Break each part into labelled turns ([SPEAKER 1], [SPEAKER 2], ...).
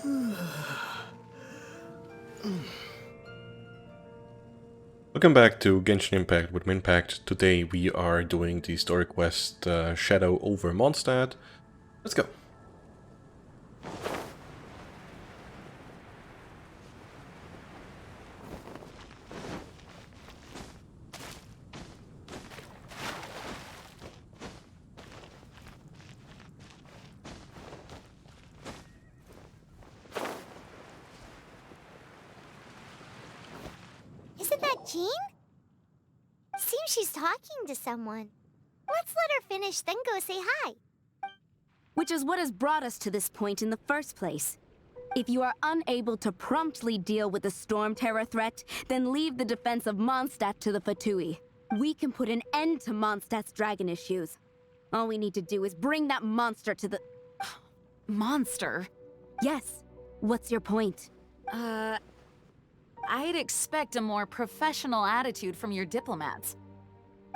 [SPEAKER 1] Welcome back to Genshin Impact with Minpact. Today we are doing the story quest Shadow over Mondstadt. Let's go.
[SPEAKER 2] Isn't that Jean? Seems she's talking to someone. Let's let her finish, then go say hi.
[SPEAKER 3] Which is what has brought us to this point in the first place. If you are unable to promptly deal with the Storm Terror threat, then leave the defense of Mondstadt to the Fatui. We can put an end to Mondstadt's dragon issues. All we need to do is bring that monster to the...
[SPEAKER 4] Monster?
[SPEAKER 3] Yes. What's your point?
[SPEAKER 4] I'd expect a more professional attitude from your diplomats.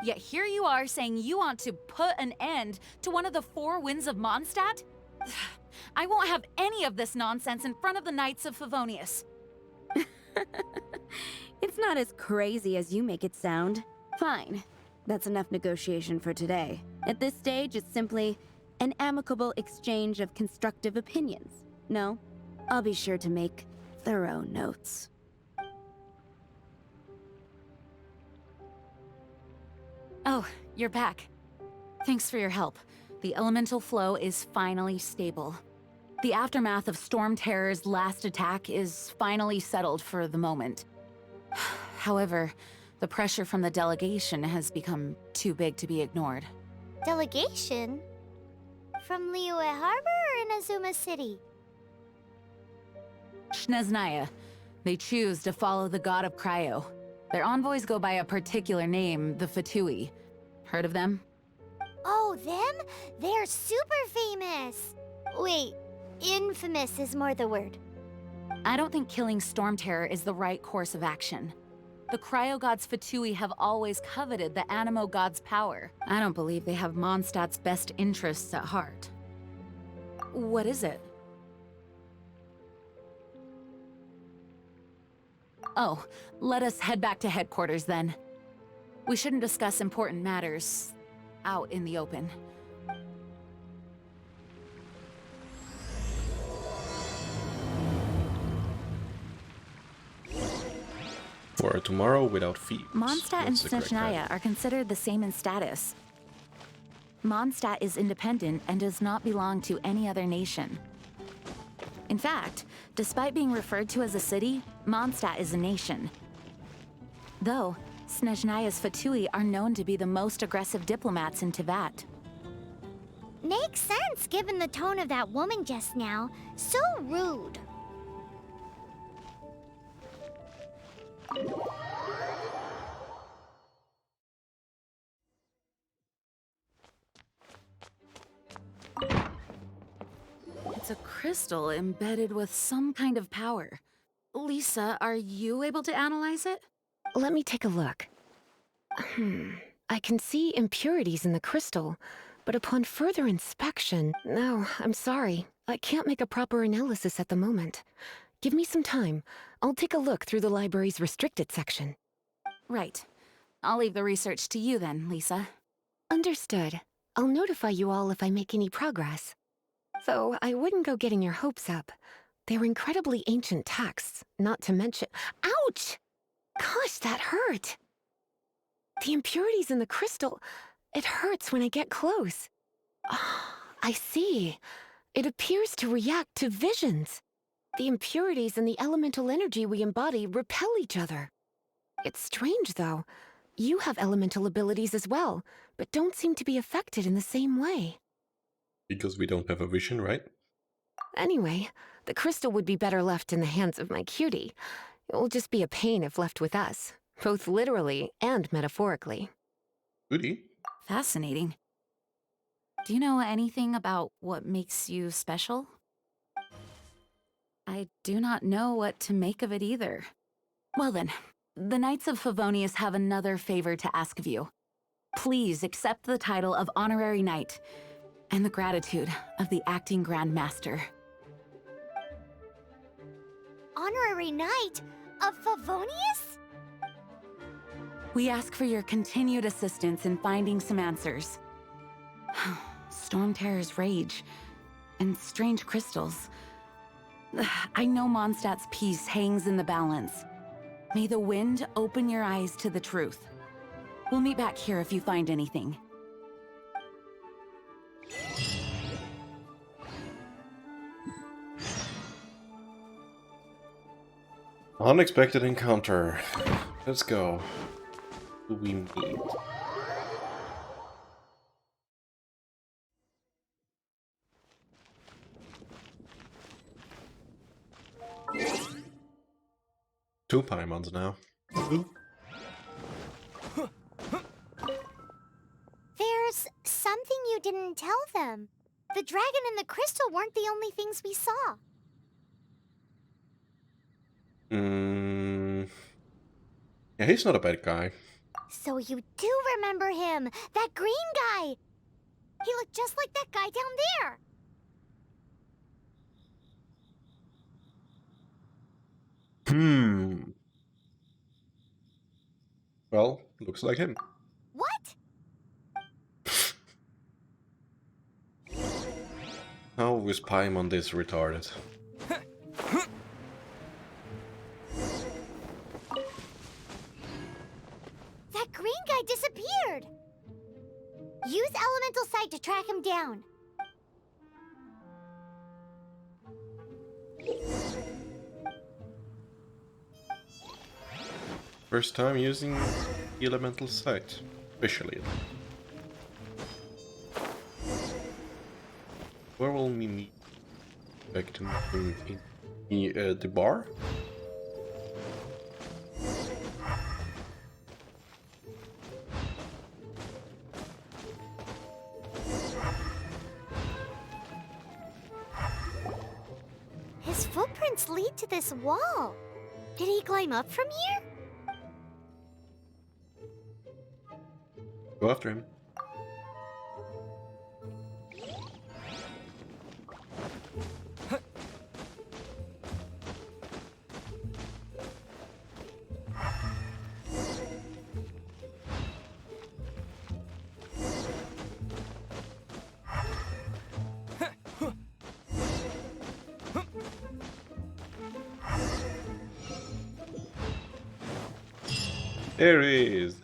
[SPEAKER 4] Yet here you are saying you want to put an end to one of the four winds of Mondstadt? I won't have any of this nonsense in front of the Knights of Favonius.
[SPEAKER 3] It's not as crazy as you make it sound. Fine. That's enough negotiation for today. At this stage, it's simply an amicable exchange of constructive opinions. No? I'll be sure to make thorough notes.
[SPEAKER 4] Oh, you're back. Thanks for your help. The elemental flow is finally stable. The aftermath of Storm Terror's last attack is finally settled for the moment. However, the pressure from the delegation has become too big to be ignored.
[SPEAKER 2] Delegation? From Liyue Harbor or in Azuma City?
[SPEAKER 4] Snezhnaya. They choose to follow the god of Cryo. Their envoys go by a particular name, the Fatui. Heard of them?
[SPEAKER 2] Oh, them? They're super famous! Wait, infamous is more the word.
[SPEAKER 4] I don't think killing Storm Terror is the right course of action. The Cryo God's Fatui have always coveted the Animo God's power. I don't believe they have Mondstadt's best interests at heart. What is it? Oh, let us head back to headquarters then. We shouldn't discuss important matters out in the open.
[SPEAKER 1] For tomorrow without feet.
[SPEAKER 4] Mondstadt and Snezhnaya are considered the same in status. Mondstadt is independent and does not belong to any other nation. In fact, despite being referred to as a city, Mondstadt is a nation. Though, Snezhnaya's Fatui are known to be the most aggressive diplomats in Teyvat.
[SPEAKER 2] Makes sense given the tone of that woman just now. So rude.
[SPEAKER 4] It's a crystal embedded with some kind of power. Lisa, are you able to analyze it?
[SPEAKER 5] Let me take a look. I can see impurities in the crystal, but upon further inspection... No, I'm sorry. I can't make a proper analysis at the moment. Give me some time. I'll take a look through the library's restricted section.
[SPEAKER 4] Right. I'll leave the research to you then, Lisa.
[SPEAKER 5] Understood. I'll notify you all if I make any progress. Though I wouldn't go getting your hopes up. They're incredibly ancient texts, not to mention... Ouch! Gosh, that hurt! The impurities in the crystal... It hurts when I get close. I see. It appears to react to visions. The impurities and the elemental energy we embody repel each other. It's strange, though. You have elemental abilities as well, but don't seem to be affected in the same way.
[SPEAKER 1] Because we don't have a vision, right?
[SPEAKER 5] Anyway, the crystal would be better left in the hands of my cutie. It will just be a pain if left with us, both literally and metaphorically.
[SPEAKER 1] Goodie.
[SPEAKER 4] Fascinating. Do you know anything about what makes you special? I do not know what to make of it either. Well then, the Knights of Favonius have another favor to ask of you. Please accept the title of Honorary Knight, and the gratitude of the Acting Grand Master.
[SPEAKER 2] honorary knight of Favonius?
[SPEAKER 4] We ask for your continued assistance in finding some answers. Storm Terror's rage and strange crystals. I know Mondstadt's peace hangs in the balance. May the wind open your eyes to the truth. We'll meet back here if you find anything.
[SPEAKER 1] Unexpected encounter. Let's go. Who we meet? Two Paimons now. Ooh.
[SPEAKER 2] There's something you didn't tell them. The dragon and the crystal weren't the only things we saw.
[SPEAKER 1] Yeah, he's not a bad guy.
[SPEAKER 2] So you do remember him, that green guy. He looked just like that guy down there.
[SPEAKER 1] Well, looks like him.
[SPEAKER 2] What?
[SPEAKER 1] How is Paimon this retarded?
[SPEAKER 2] That green guy disappeared. Use elemental sight to track him down.
[SPEAKER 1] First time using elemental sight, officially. Where will we meet? Back to in the bar?
[SPEAKER 2] His footprints lead to this wall. Did he climb up from here?
[SPEAKER 1] Go after him. There he is.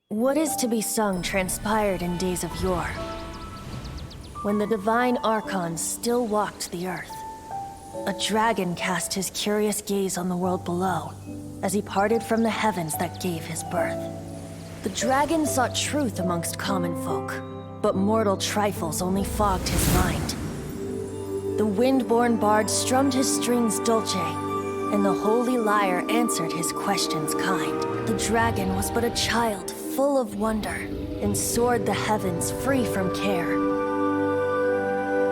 [SPEAKER 6] What is to be sung transpired in days of yore, when the divine archons still walked the earth. A dragon cast his curious gaze on the world below, as he parted from the heavens that gave his birth. The dragon sought truth amongst common folk, but mortal trifles only fogged his mind. The wind-born bard strummed his strings dulce, and the holy lyre answered his questions kind. The dragon was but a child, full of wonder, and soared the heavens free from care.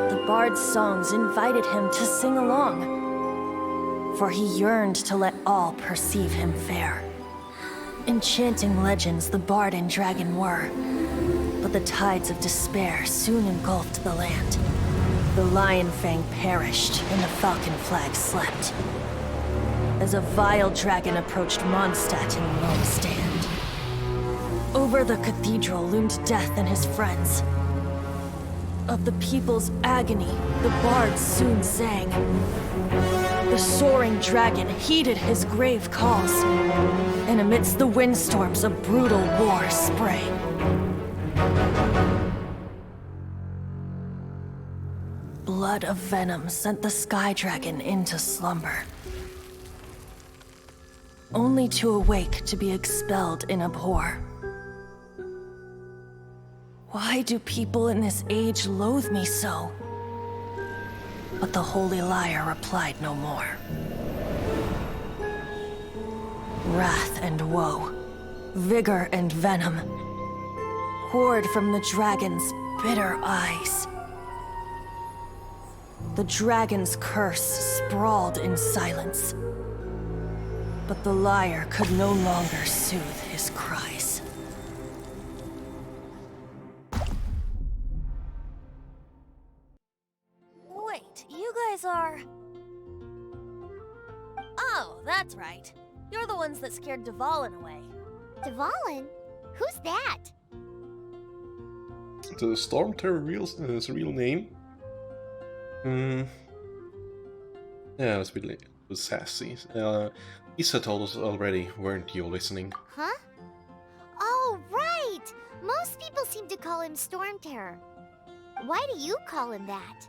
[SPEAKER 6] The bard's songs invited him to sing along, for he yearned to let all perceive him fair. Enchanting legends the bard and dragon were, but the tides of despair soon engulfed the land. The lion fang perished, and the falcon flag slept, as a vile dragon approached Mondstadt in lone stand. Over the cathedral loomed death and his friends. Of the people's agony, the bards soon sang. The soaring dragon heeded his grave calls, and amidst the windstorms a brutal war sprang. Blood of venom sent the sky dragon into slumber, only to awake to be expelled in abhor. Why do people in this age loathe me so? But the holy liar replied no more. Wrath and woe, vigor and venom, poured from the dragon's bitter eyes. The dragon's curse sprawled in silence. But the liar could no longer soothe his cries.
[SPEAKER 7] Wait, you guys are... Oh, that's right. You're the ones that scared Dvalin away.
[SPEAKER 2] Dvalin? Who's that?
[SPEAKER 1] The Storm Terror his real name? Yeah, that's really sassy. Isa told us already, weren't you listening?
[SPEAKER 2] Huh? Oh, right! Most people seem to call him Storm Terror. Why do you call him that?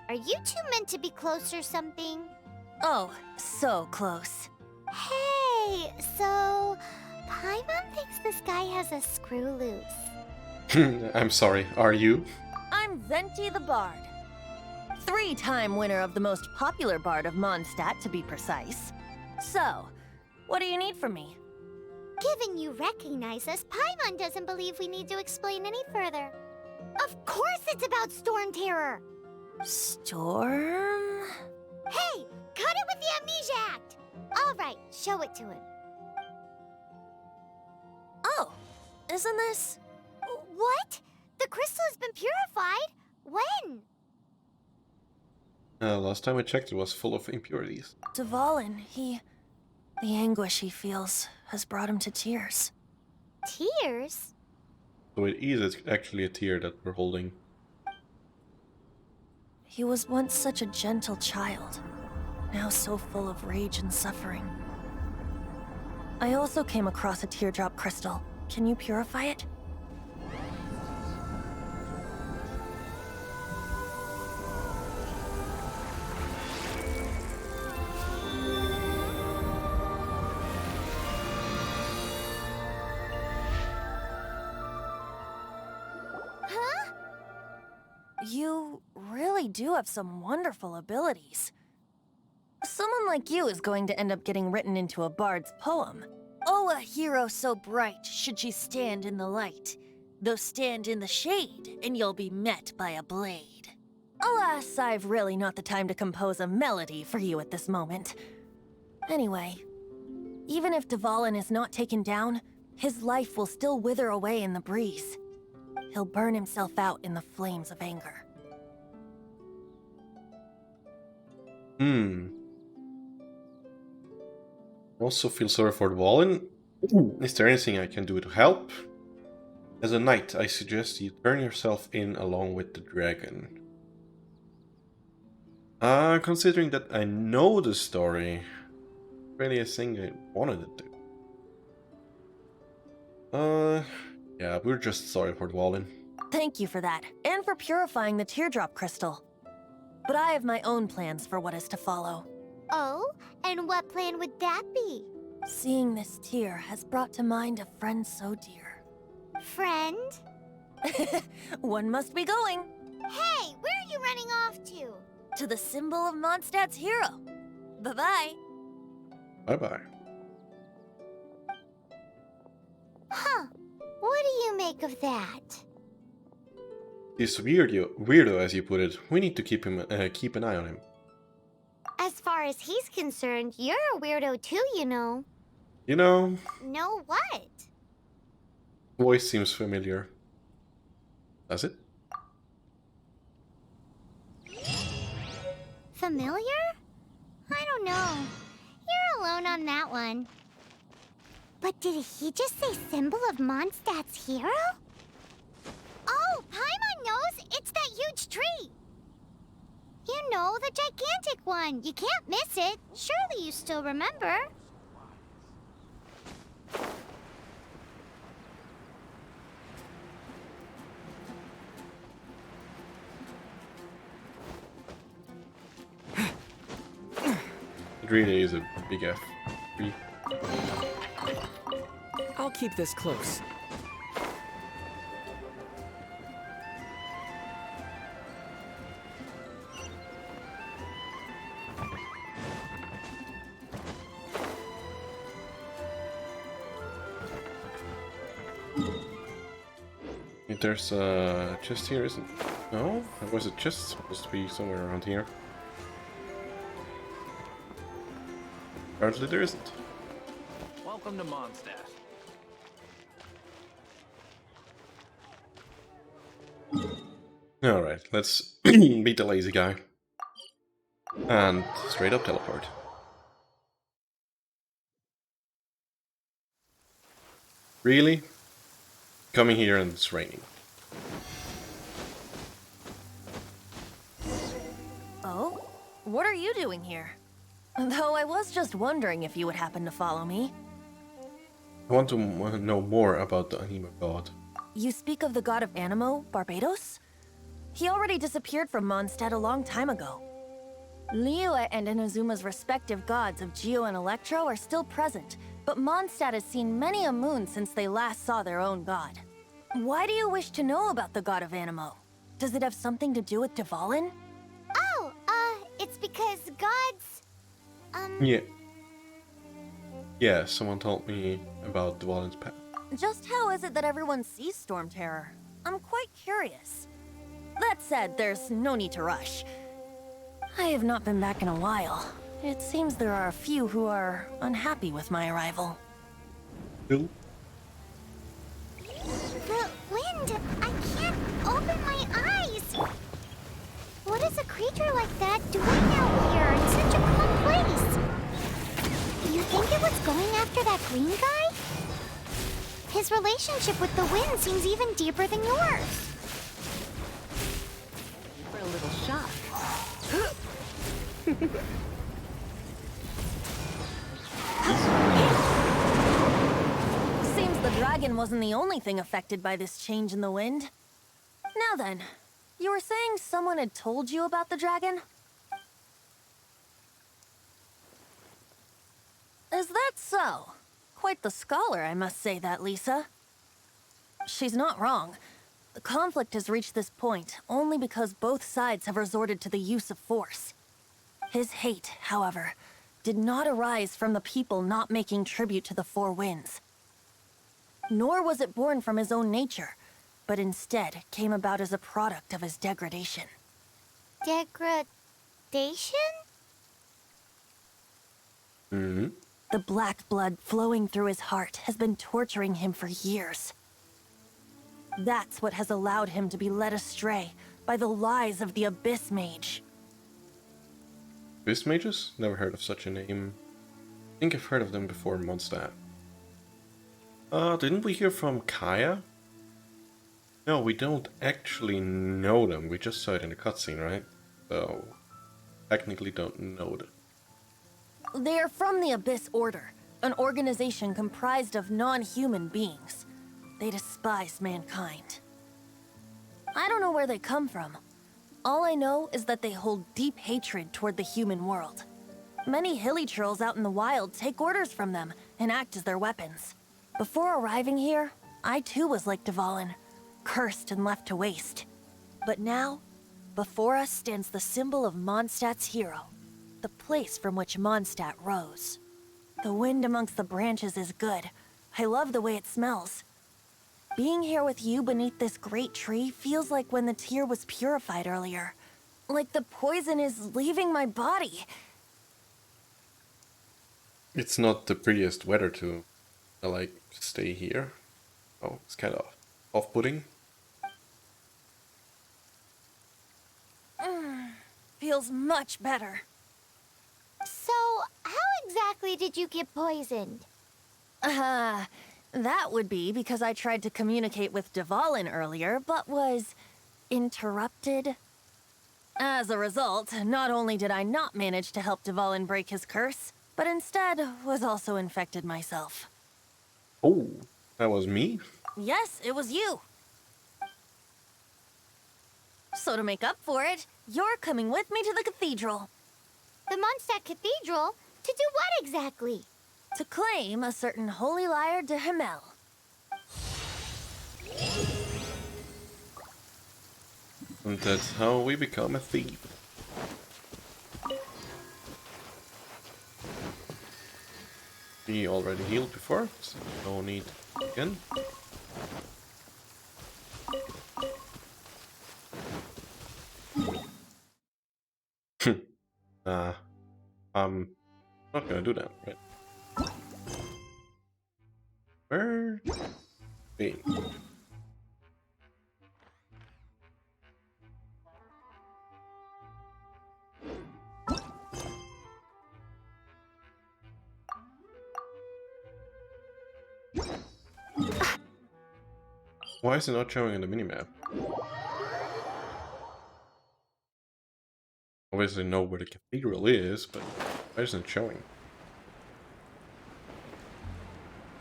[SPEAKER 2] Are you two meant to be close or something?
[SPEAKER 7] Oh, so close.
[SPEAKER 2] Hey, so... Paimon thinks this guy has a screw loose.
[SPEAKER 1] I'm sorry, are you?
[SPEAKER 7] I'm Venti the Bard. 3-time winner of the most popular bard of Mondstadt, to be precise. So, what do you need from me?
[SPEAKER 2] Given you recognize us, Paimon doesn't believe we need to explain any further. Of course it's about Storm Terror!
[SPEAKER 7] Storm?
[SPEAKER 2] Hey, cut it with the Amnesia Act! Alright, show it to him.
[SPEAKER 7] Oh, isn't this...
[SPEAKER 2] What? The crystal has been purified? When?
[SPEAKER 1] Last time I checked it was full of impurities.
[SPEAKER 7] Dvalin, the anguish he feels has brought him to tears.
[SPEAKER 2] Tears?
[SPEAKER 1] So it is actually a tear that we're holding.
[SPEAKER 7] He was once such a gentle child, now so full of rage and suffering. I also came across a teardrop crystal. Can you purify it?
[SPEAKER 2] Huh?
[SPEAKER 7] You really do have some wonderful abilities. Someone like you is going to end up getting written into a bard's poem. Oh, a hero so bright should she stand in the light, though stand in the shade, and you'll be met by a blade. Alas, I've really not the time to compose a melody for you at this moment. Anyway, even if Dvalin is not taken down, his life will still wither away in the breeze. He'll burn himself out in the flames of anger.
[SPEAKER 1] I also feel sorry for Dvalin. Is there anything I can do to help? As a knight, I suggest you turn yourself in along with the dragon. Considering that I know the story, really a thing I wanted to do. Yeah, we're just sorry for Dvalin.
[SPEAKER 7] Thank you for that, and for purifying the teardrop crystal. But I have my own plans for what is to follow.
[SPEAKER 2] Oh, and what plan would that be?
[SPEAKER 7] Seeing this tear has brought to mind a friend so dear.
[SPEAKER 2] Friend?
[SPEAKER 7] One must be going.
[SPEAKER 2] Hey, where are you running off to?
[SPEAKER 7] To the symbol of Mondstadt's hero. Bye-bye.
[SPEAKER 1] Bye-bye.
[SPEAKER 2] Huh. What do you make of that?
[SPEAKER 1] This weirdo, as you put it. We need to keep an eye on him.
[SPEAKER 2] As far as he's concerned, you're a weirdo too, you know.
[SPEAKER 1] You know,
[SPEAKER 2] Know what?
[SPEAKER 1] voice seems familiar. Does it?
[SPEAKER 2] Familiar? I don't know. You're alone on that one. But did he just say symbol of Mondstadt's hero? Oh, Paimon knows! It's that huge tree! You know, the gigantic one. You can't miss it. Surely you still remember.
[SPEAKER 1] It really is a big F.
[SPEAKER 8] I'll keep this close.
[SPEAKER 1] think there's a chest here, isn't it? No? There was a chest supposed to be somewhere around here. Apparently there isn't.
[SPEAKER 8] Welcome to Mondstadt.
[SPEAKER 1] Alright, let's beat the lazy guy. And straight up teleport. Really? Coming here and it's raining.
[SPEAKER 7] Oh? What are you doing here? Though I was just wondering if you would happen to follow me.
[SPEAKER 1] I want to know more about the anime god.
[SPEAKER 7] You speak of the god of Animo, Barbados? He already disappeared from Mondstadt a long time ago. Liyue and Inazuma's respective gods of Geo and Electro are still present, but Mondstadt has seen many a moon since they last saw their own god. Why do you wish to know about the god of Animo? Does it have something to do with Dvalin?
[SPEAKER 2] Oh, it's because gods...
[SPEAKER 1] Yeah. Yeah, someone told me about Dvalin's pet.
[SPEAKER 7] Just how is it that everyone sees Storm Terror? I'm quite curious. That said, there's no need to rush. I have not been back in a while. It seems there are a few who are unhappy with my arrival.
[SPEAKER 1] Who?
[SPEAKER 2] The wind! I can't open my eyes! What is a creature like that doing out here in such a cold place? You think it was going after that green guy? His relationship with the wind seems even deeper than yours.
[SPEAKER 3] For a little shock.
[SPEAKER 7] Seems the dragon wasn't the only thing affected by this change in the wind. Now then, you were saying someone had told you about the dragon? Is that so? Quite the scholar, I must say that, Lisa. She's not wrong. The conflict has reached this point only because both sides have resorted to the use of force. His hate, however, did not arise from the people not making tribute to the Four Winds. Nor was it born from his own nature, but instead came about as a product of his degradation.
[SPEAKER 2] Degradation?
[SPEAKER 1] Mm-hmm.
[SPEAKER 7] The black blood flowing through his heart has been torturing him for years. That's what has allowed him to be led astray by the lies of the Abyss Mage.
[SPEAKER 1] Abyss Mages? Never heard of such a name. I think I've heard of them before in Mondstadt. Didn't we hear from Kaya? No, we don't actually know them. We just saw it in the cutscene, right? So, technically don't know them.
[SPEAKER 7] They are from the Abyss Order, an organization comprised of non-human beings. They despise mankind. I don't know where they come from. All I know is that they hold deep hatred toward the human world. Many hilly trolls out in the wild take orders from them and act as their weapons. Before arriving here, I too was like Dvalin, cursed and left to waste. But now, before us stands the symbol of Mondstadt's hero, the place from which Mondstadt rose. The wind amongst the branches is good. I love the way it smells. Being here with you beneath this great tree feels like when the tear was purified earlier. Like the poison is leaving my body.
[SPEAKER 1] It's not the prettiest weather to, stay here. Oh, it's kind of off-putting.
[SPEAKER 7] Feels much better.
[SPEAKER 2] So, how exactly did you get poisoned?
[SPEAKER 7] That would be because I tried to communicate with Dvalin earlier, but was interrupted. As a result, not only did I not manage to help Dvalin break his curse, but instead was also infected myself.
[SPEAKER 1] Oh, that was me?
[SPEAKER 7] Yes, it was you. So to make up for it, you're coming with me to the cathedral.
[SPEAKER 2] The Mondstadt Cathedral? To do what exactly?
[SPEAKER 7] To claim a certain holy lyre de Himmel.
[SPEAKER 1] And that's how we become a thief. He already healed before, so no need again. Nah, I'm not gonna do that, right? Where? Wait. Why is it not showing in the minimap? Obviously know where the cathedral is, but why isn't it showing?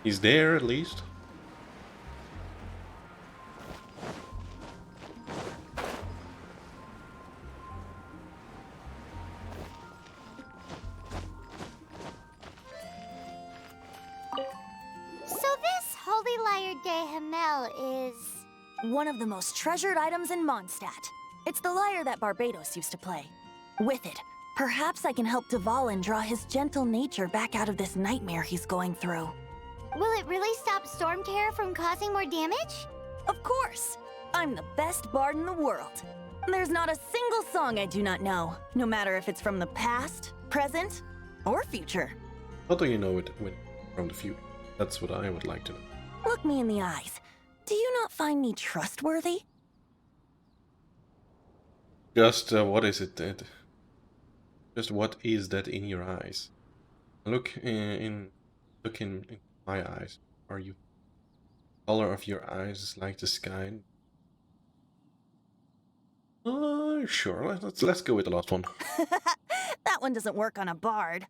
[SPEAKER 1] He's there at least.
[SPEAKER 2] So this Holy Lyre de Hamel is...
[SPEAKER 7] One of the most treasured items in Mondstadt. It's the lyre that Barbados used to play. With it, perhaps I can help Dvalin draw his gentle nature back out of this nightmare he's going through.
[SPEAKER 2] Will it really stop Storm Terror from causing more damage?
[SPEAKER 7] Of course! I'm the best bard in the world. There's not a single song I do not know, no matter if it's from the past, present, or future.
[SPEAKER 1] How do you know it from the future? That's what I would like to know.
[SPEAKER 7] Look me in the eyes. Do you not find me trustworthy?
[SPEAKER 1] Just what is it that? Just what is that in your eyes? Look in my eyes. Are you? Color of your eyes is like the sky. Sure. Let's go with the last one.
[SPEAKER 7] That one doesn't work on a bard.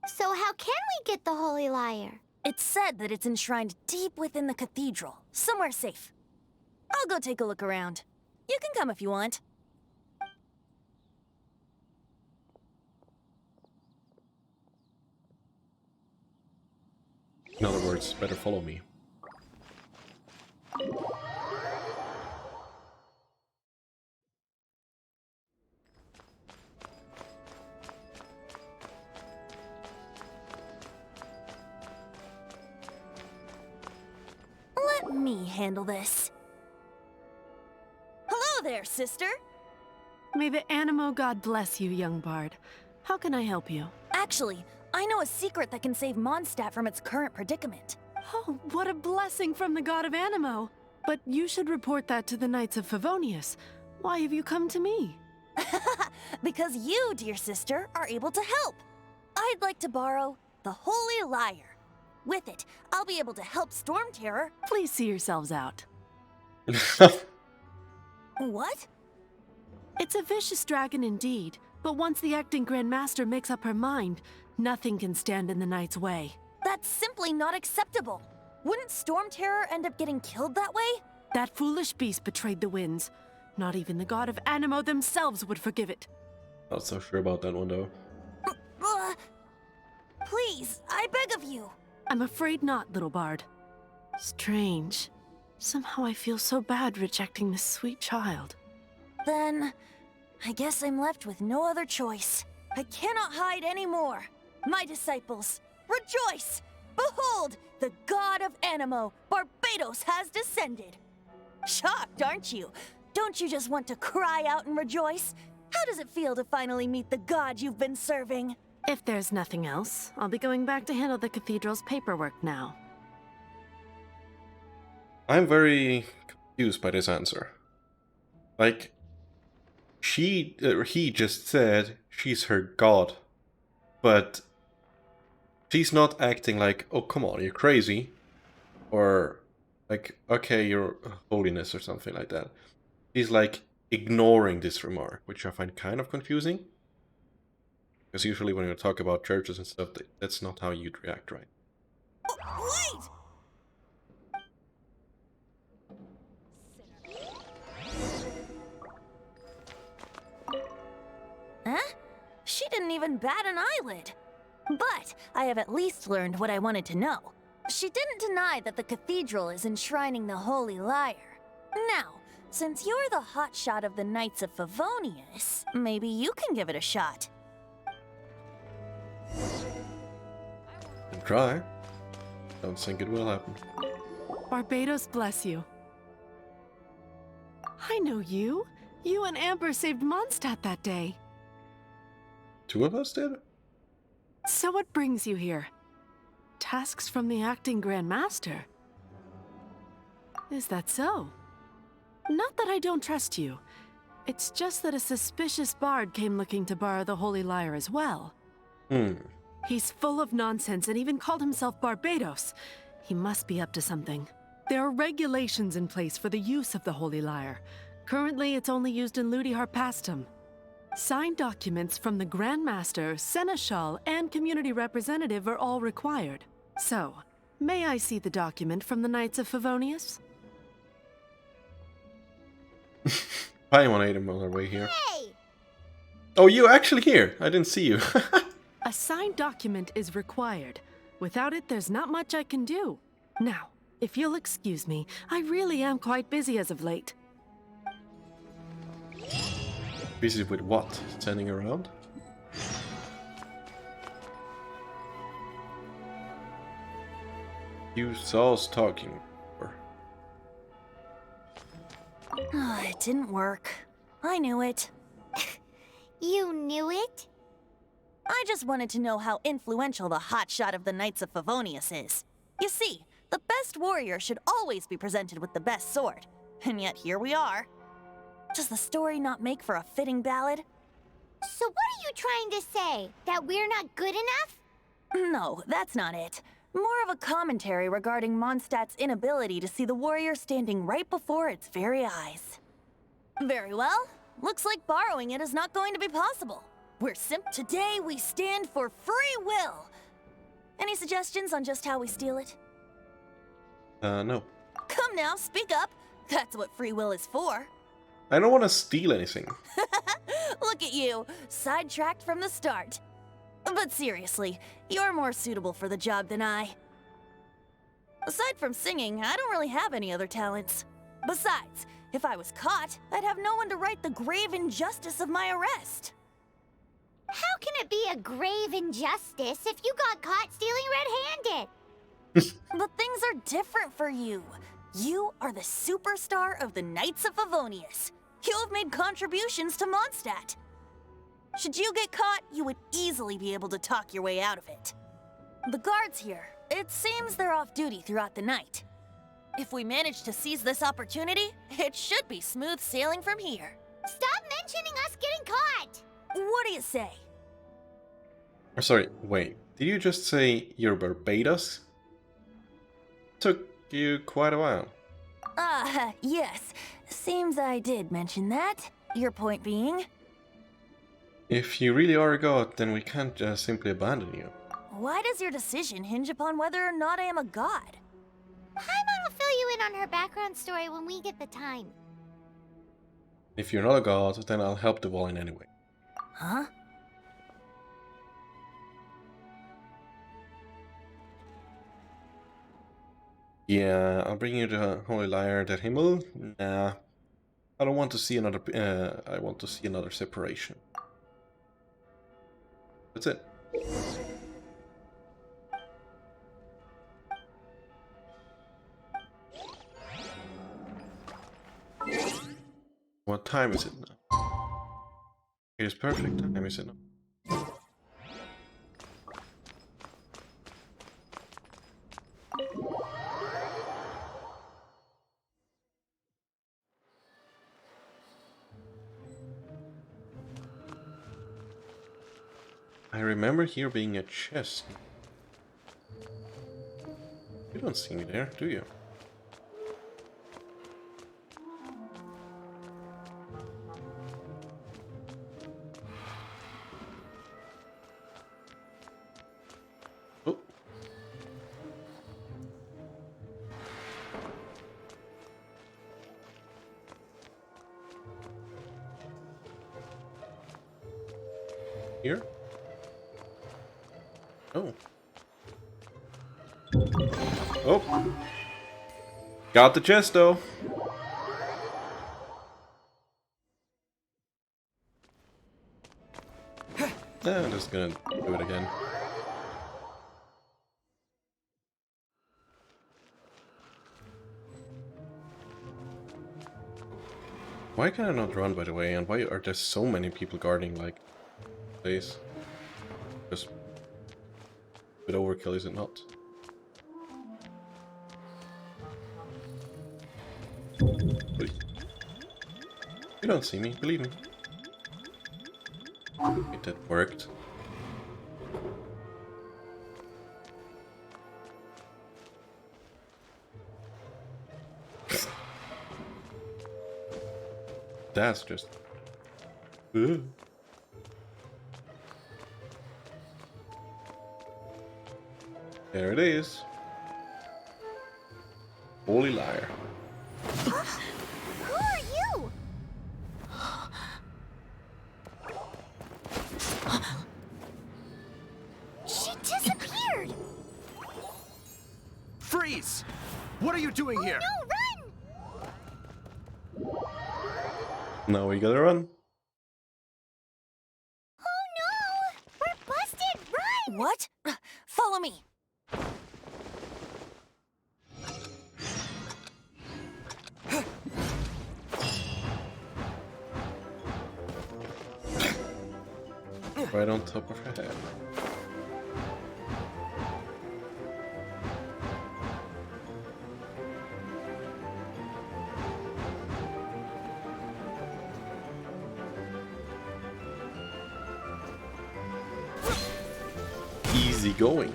[SPEAKER 2] So how can we get the Holy Lyre?
[SPEAKER 7] It's said that it's enshrined deep within the cathedral, somewhere safe. I'll go take a look around. You can come if you want.
[SPEAKER 1] In other words, better follow me.
[SPEAKER 7] Let me handle this. Hello there, sister.
[SPEAKER 9] May the Animo god bless you, young bard. How can I help you?
[SPEAKER 7] Actually, I know a secret that can save Mondstadt from its current predicament.
[SPEAKER 9] Oh, what a blessing from the god of Animo! But you should report that to the Knights of Favonius. Why have you come to me?
[SPEAKER 7] Because you, dear sister, are able to help. I'd like to borrow the Holy Lyre. With it, I'll be able to help Storm Terror.
[SPEAKER 9] Please see yourselves out.
[SPEAKER 7] What?
[SPEAKER 9] It's a vicious dragon indeed, but once the acting Grand Master makes up her mind, nothing can stand in the Knight's way.
[SPEAKER 7] That's simply not acceptable. Wouldn't Storm Terror end up getting killed that way?
[SPEAKER 9] That foolish beast betrayed the winds. Not even the god of Animo themselves would forgive it.
[SPEAKER 1] Not so sure about that one though.
[SPEAKER 7] Please, I beg of you.
[SPEAKER 9] I'm afraid not, little bard. Strange. Somehow I feel so bad rejecting this sweet child.
[SPEAKER 7] Then, I guess I'm left with no other choice. I cannot hide anymore. My disciples, rejoice! Behold, the god of Animo, Barbados, has descended. Shocked, aren't you? Don't you just want to cry out and rejoice? How does it feel to finally meet the god you've been serving?
[SPEAKER 9] If there's nothing else, I'll be going back to handle the cathedral's paperwork now.
[SPEAKER 1] I'm very confused by this answer. Like, he just said she's her god, but she's not acting like, oh come on, you're crazy, or like, okay, your holiness or something like that. She's like ignoring this remark, which I find kind of confusing. Because usually when you talk about churches and stuff, that's not how you'd react, right?
[SPEAKER 7] Oh, wait! Huh? She didn't even bat an eyelid. But I have at least learned what I wanted to know. She didn't deny that the cathedral is enshrining the Holy Lyre. Now, since you're the hotshot of the Knights of Favonius, maybe you can give it a shot.
[SPEAKER 1] And try. Don't think it will happen.
[SPEAKER 9] Barbados bless you. I know you. You and Amber saved Mondstadt that day.
[SPEAKER 1] two of us did?
[SPEAKER 9] So what brings you here? Tasks from the acting Grand Master? Is that so? Not that I don't trust you. It's just that a suspicious bard came looking to borrow the Holy Lyre as well. He's full of nonsense and even called himself Barbados. He must be up to something. There are regulations in place for the use of the Holy Lyre. Currently, it's only used in Ludi Harpastum. Signed documents from the Grand Master, Seneschal, and community representative are all required. So, may I see the document from the Knights of Favonius?
[SPEAKER 1] Paimon ate him on our way here.
[SPEAKER 2] Hey!
[SPEAKER 1] Oh, you actually here? I didn't see you.
[SPEAKER 9] A signed document is required. Without it, there's not much I can do. Now, if you'll excuse me, I really am quite busy as of late.
[SPEAKER 1] Busy with what? Standing around? You saw us talking.
[SPEAKER 7] It didn't work. I knew it.
[SPEAKER 2] You knew it?
[SPEAKER 7] I just wanted to know how influential the hotshot of the Knights of Favonius is. You see, the best warrior should always be presented with the best sword. And yet here we are. Does the story not make for a fitting ballad?
[SPEAKER 2] So what are you trying to say? That we're not good enough?
[SPEAKER 7] No, that's not it. More of a commentary regarding Mondstadt's inability to see the warrior standing right before its very eyes. Very well. Looks like borrowing it is not going to be possible. Today we stand for free will. Any suggestions on just how we steal it?
[SPEAKER 1] No.
[SPEAKER 7] Come now, speak up. That's what free will is for.
[SPEAKER 1] I don't want to steal anything.
[SPEAKER 7] Look at you, sidetracked from the start. But seriously, you're more suitable for the job than I. Aside from singing, I don't really have any other talents. Besides, if I was caught, I'd have no one to right the grave injustice of my arrest.
[SPEAKER 2] How can it be a grave injustice if you got caught stealing red-handed?
[SPEAKER 7] But things are different for you. You are the superstar of the Knights of Favonius. You have made contributions to Mondstadt. Should you get caught, you would easily be able to talk your way out of it. The guards here, it seems they're off duty throughout the night. If we manage to seize this opportunity, it should be smooth sailing from here.
[SPEAKER 2] Stop mentioning us getting caught!
[SPEAKER 7] What do you say?
[SPEAKER 1] Sorry, wait. Did you just say you're Barbados? Took you quite a while.
[SPEAKER 7] Yes. Seems I did mention that. Your point being?
[SPEAKER 1] If you really are a god, then we can't just simply abandon you.
[SPEAKER 7] Why does your decision hinge upon whether or not I am a god?
[SPEAKER 2] Paimon will fill you in on her background story when we get the time.
[SPEAKER 1] If you're not a god, then I'll help the Divine anyway.
[SPEAKER 7] Huh?
[SPEAKER 1] Yeah, I'll bring you the Holy Lyre der Himmel. Nah, I don't want to see another. I want to see another separation. That's it. What time is it now? It is perfect. What time is it now? I remember here being a chest. You don't see me there, do you? Oh. Here? Oh. Oh. Got the chest though. I'm just gonna do it again. Why can I not run, by the way, and why are there so many people guarding, like, this? Just with overkill, is it not? Wait. You don't see me, believe me. Okay, that worked. That's just... Ugh. There it is. Holy liar.
[SPEAKER 2] Who are you? She disappeared!
[SPEAKER 8] Freeze! What are you doing here?
[SPEAKER 2] No, run!
[SPEAKER 1] Now we gotta run.
[SPEAKER 2] Oh no! We're busted! Run!
[SPEAKER 7] What? Follow me.
[SPEAKER 1] Right on top of her head. Easy going.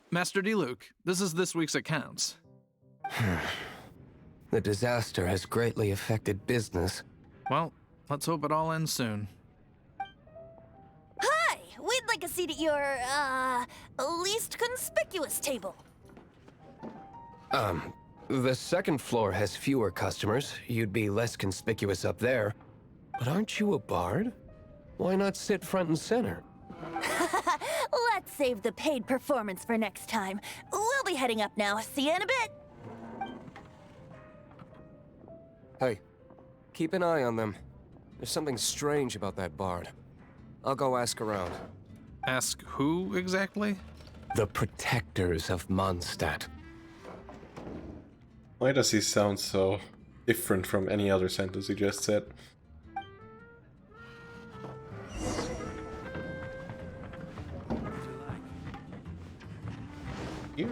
[SPEAKER 8] Master Diluc, this is this week's accounts.
[SPEAKER 10] The disaster has greatly affected business.
[SPEAKER 8] Well, let's hope it all ends soon.
[SPEAKER 7] Hi! We'd like a seat at your, least conspicuous table.
[SPEAKER 10] The second floor has fewer customers. You'd be less conspicuous up there. But aren't you a bard? Why not sit front and center?
[SPEAKER 7] Let's save the paid performance for next time. We'll be heading up now. See you in a bit.
[SPEAKER 10] Hey, keep an eye on them. There's something strange about that bard. I'll go ask around.
[SPEAKER 8] Ask who exactly?
[SPEAKER 10] The protectors of Mondstadt.
[SPEAKER 1] Why does he sound so different from any other sentence he just said? Here.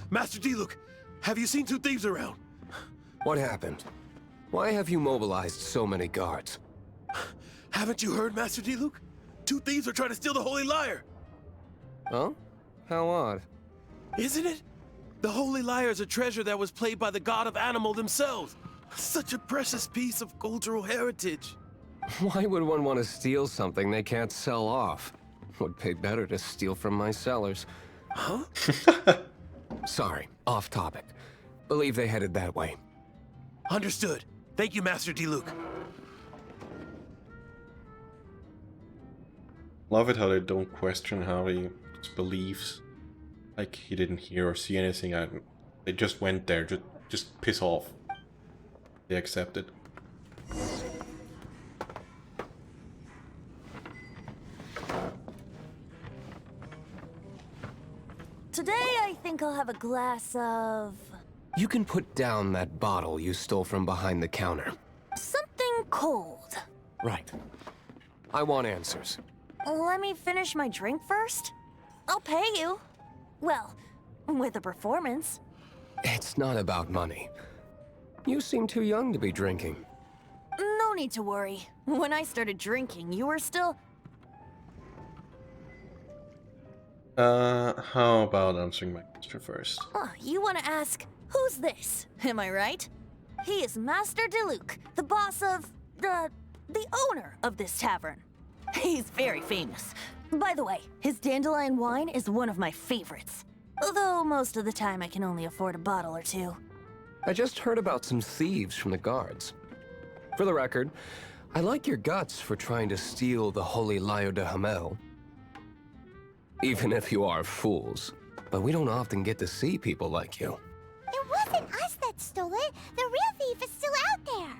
[SPEAKER 11] Master Diluc, have you seen two thieves around?
[SPEAKER 10] What happened? Why have you mobilized so many guards?
[SPEAKER 11] Haven't you heard, Master Diluc? Two thieves are trying to steal the Holy Lyre.
[SPEAKER 10] Huh? How odd.
[SPEAKER 11] Isn't it? The Holy Lyre is a treasure that was played by the god of animal themselves. Such a precious piece of cultural heritage.
[SPEAKER 10] Why would one want to steal something they can't sell off? Would pay better to steal from my sellers.
[SPEAKER 11] Huh?
[SPEAKER 10] Sorry, off topic. Believe they headed that way.
[SPEAKER 11] Understood. Thank you, Master Diluc.
[SPEAKER 1] Love it how they don't question how he believes. Like he didn't hear or see anything. They just went there, just piss off. They accepted.
[SPEAKER 7] Today, I think I'll have a glass of...
[SPEAKER 10] You can put down that bottle you stole from behind the counter.
[SPEAKER 7] something cold.
[SPEAKER 10] Right. I want answers.
[SPEAKER 7] Let me finish my drink first. I'll pay you. Well, with a performance.
[SPEAKER 10] It's not about money. You seem too young to be drinking.
[SPEAKER 7] No need to worry. When I started drinking, you were still...
[SPEAKER 1] How about answering my question first?
[SPEAKER 7] Oh, you want to ask, who's this? Am I right? He is Master Diluc, the boss of... the owner of this tavern. He's very famous. By the way, his dandelion wine is one of my favorites. Although most of the time I can only afford a bottle or two.
[SPEAKER 10] I just heard about some thieves from the guards. For the record, I like your guts for trying to steal the Holy Lyre de Hamel. Even if you are fools. But we don't often get to see people like you.
[SPEAKER 2] It wasn't us that stole it. The real thief is still out there.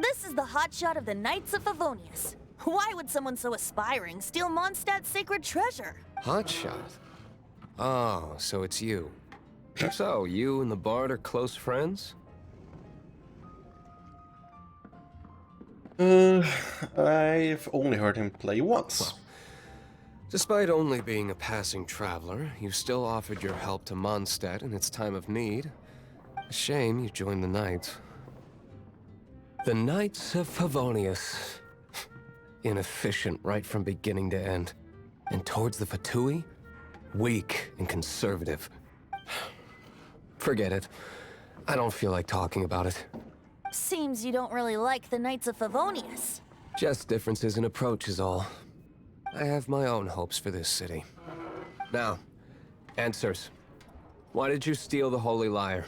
[SPEAKER 7] This is the hotshot of the Knights of Favonius. Why would someone so aspiring steal Mondstadt's sacred treasure?
[SPEAKER 10] Hotshot? Oh, so it's you. So, you and the Bard are close friends?
[SPEAKER 1] I've only heard him play once.
[SPEAKER 10] Well, despite only being a passing traveler, you still offered your help to Mondstadt in its time of need. A shame you joined the Knights. The Knights of Favonius. Inefficient right from beginning to end. And towards the Fatui, weak and conservative. Forget it. I don't feel like talking about it.
[SPEAKER 7] Seems you don't really like the Knights of Favonius.
[SPEAKER 10] Just differences in approach is all. I have my own hopes for this city. Now, answers. Why did you steal the Holy Lyre?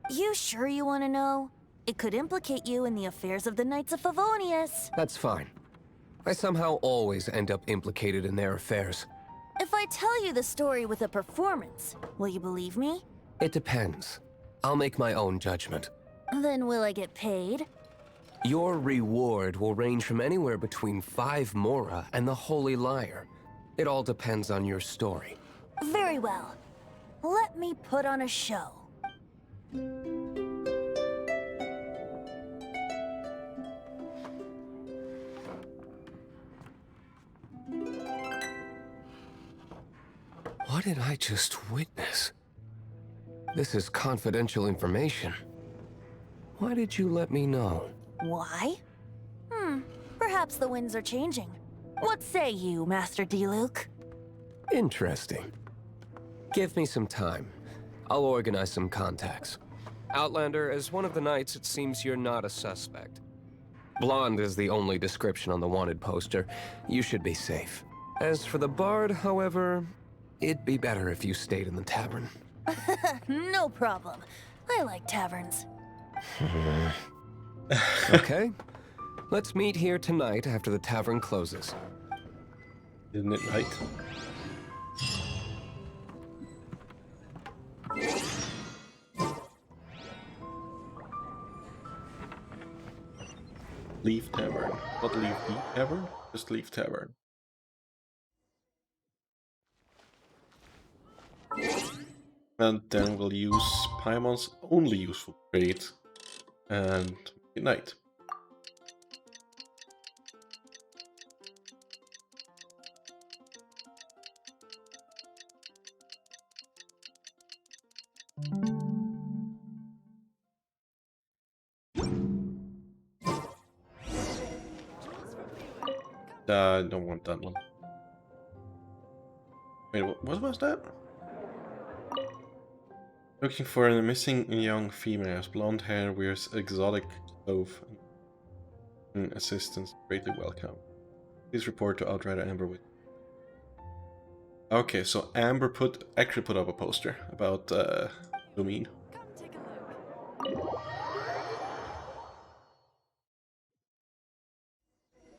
[SPEAKER 7] You sure you want to know? It could implicate you in the affairs of the Knights of Favonius.
[SPEAKER 10] That's fine. I somehow always end up implicated in their affairs.
[SPEAKER 7] If I tell you the story with a performance, will you believe me?
[SPEAKER 10] It depends. I'll make my own judgment.
[SPEAKER 7] Then will I get paid?
[SPEAKER 10] Your reward will range from anywhere between 5 Mora and the Holy Lyre. It all depends on your story.
[SPEAKER 7] Very well. Let me put on a show.
[SPEAKER 10] What did I just witness? This is confidential information. Why did you let me know?
[SPEAKER 7] Why? Perhaps the winds are changing. What say you, Master Diluc?
[SPEAKER 10] Interesting. Give me some time. I'll organize some contacts. Outlander, as one of the Knights, it seems you're not a suspect. Blonde is the only description on the wanted poster. You should be safe. As for the Bard, however, it'd be better if you stayed in the tavern.
[SPEAKER 7] No problem. I like taverns.
[SPEAKER 10] Okay. Let's meet here tonight after the tavern closes.
[SPEAKER 1] Isn't it right? Leave Tavern. Not leave the tavern, just leave Tavern. And then we'll use Paimon's only useful trait. And good night. I don't want that one. Wait, what was that? Looking for a missing young female, blonde hair, wears exotic clothes. Assistance greatly welcome. Please report to Outrider Amber with. Okay, so Amber actually put up a poster about Lumine.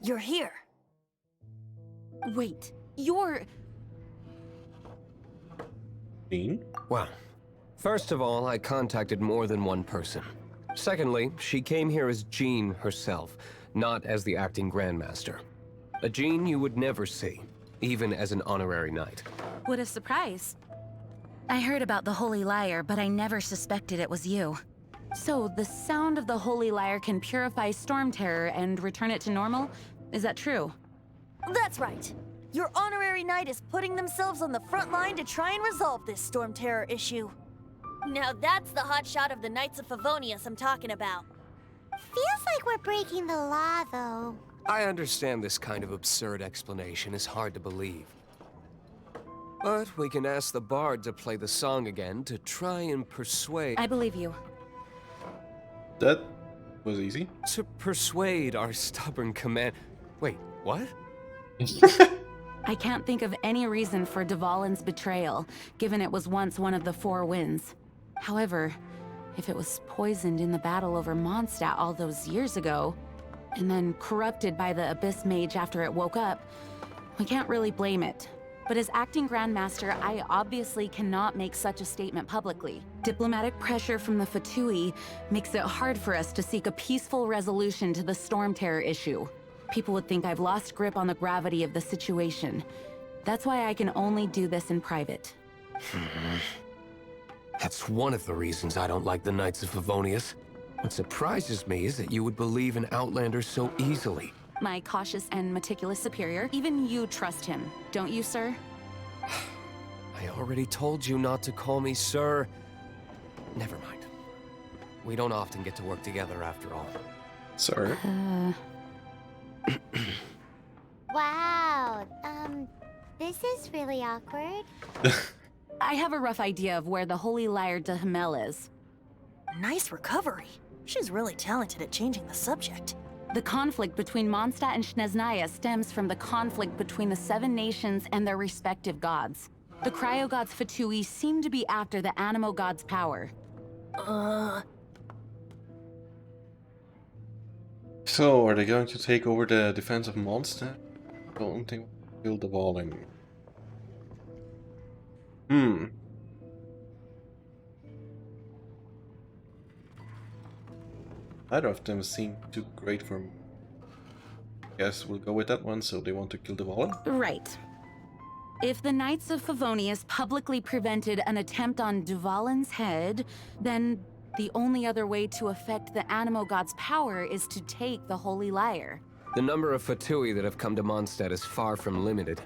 [SPEAKER 7] You're here.
[SPEAKER 3] Wait, you're...
[SPEAKER 1] Lumine?
[SPEAKER 10] Well, first of all, I contacted more than one person. Secondly, she came here as Jean herself, not as the acting Grandmaster. A Jean you would never see, even as an honorary knight.
[SPEAKER 4] What a surprise. I heard about the Holy Lyre, but I never suspected it was you. So, the sound of the Holy Lyre can purify Storm Terror and return it to normal? Is that true?
[SPEAKER 7] That's right. Your honorary knight is putting themselves on the front line to try and resolve this Storm Terror issue. Now that's the hotshot of the Knights of Favonius I'm talking about.
[SPEAKER 2] Feels like we're breaking the law, though.
[SPEAKER 10] I understand this kind of absurd explanation is hard to believe. But we can ask the Bard to play the song again to try and persuade...
[SPEAKER 4] I believe you.
[SPEAKER 1] That was easy.
[SPEAKER 10] To persuade our stubborn command... Wait, what?
[SPEAKER 4] I can't think of any reason for Dvalin's betrayal, given it was once one of the 4 winds. However, if it was poisoned in the battle over Mondstadt all those years ago, and then corrupted by the Abyss Mage after it woke up, we can't really blame it. But as acting Grandmaster, I obviously cannot make such a statement publicly. Diplomatic pressure from the Fatui makes it hard for us to seek a peaceful resolution to the Storm Terror issue. People would think I've lost grip on the gravity of the situation. That's why I can only do this in private.
[SPEAKER 10] That's one of the reasons I don't like the Knights of Favonius. What surprises me is that you would believe in Outlanders so easily.
[SPEAKER 4] My cautious and meticulous superior, even you trust him, don't you, sir?
[SPEAKER 10] I already told you not to call me sir. Never mind. We don't often get to work together after all.
[SPEAKER 1] Sir?
[SPEAKER 2] Wow, this is really awkward.
[SPEAKER 4] I have a rough idea of where the Holy Lyre de Hamel is.
[SPEAKER 7] Nice recovery. She's really talented at changing the subject.
[SPEAKER 4] The conflict between Mondstadt and Snezhnaya stems from the conflict between the 7 nations and their respective gods. The cryo-gods Fatui seem to be after the Animo god's power.
[SPEAKER 1] So, are they going to take over the defense of Mondstadt? I don't think we'll build the wall anymore. Neither of them seem too great for me. Guess we'll go with that one, so they want to kill the Wallen?
[SPEAKER 4] Right. If the Knights of Favonius publicly prevented an attempt on Duvalin's head, then the only other way to affect the Animo god's power is to take the Holy Lyre.
[SPEAKER 10] The number of Fatui that have come to Mondstadt is far from limited.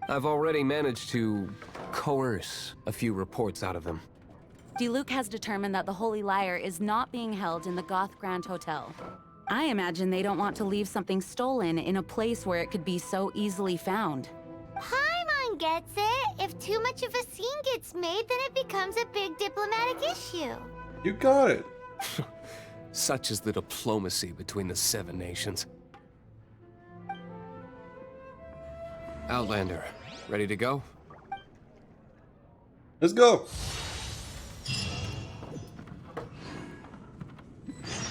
[SPEAKER 10] I've already managed to coerce a few reports out of them.
[SPEAKER 4] Diluc has determined that the Holy Lyre is not being held in the Goth Grand Hotel. I imagine they don't want to leave something stolen in a place where it could be so easily found.
[SPEAKER 2] Paimon gets it. If too much of a scene gets made, then it becomes a big diplomatic issue.
[SPEAKER 1] You got it!
[SPEAKER 10] Such is the diplomacy between the 7 nations. Outlander, ready to go?
[SPEAKER 1] Let's go!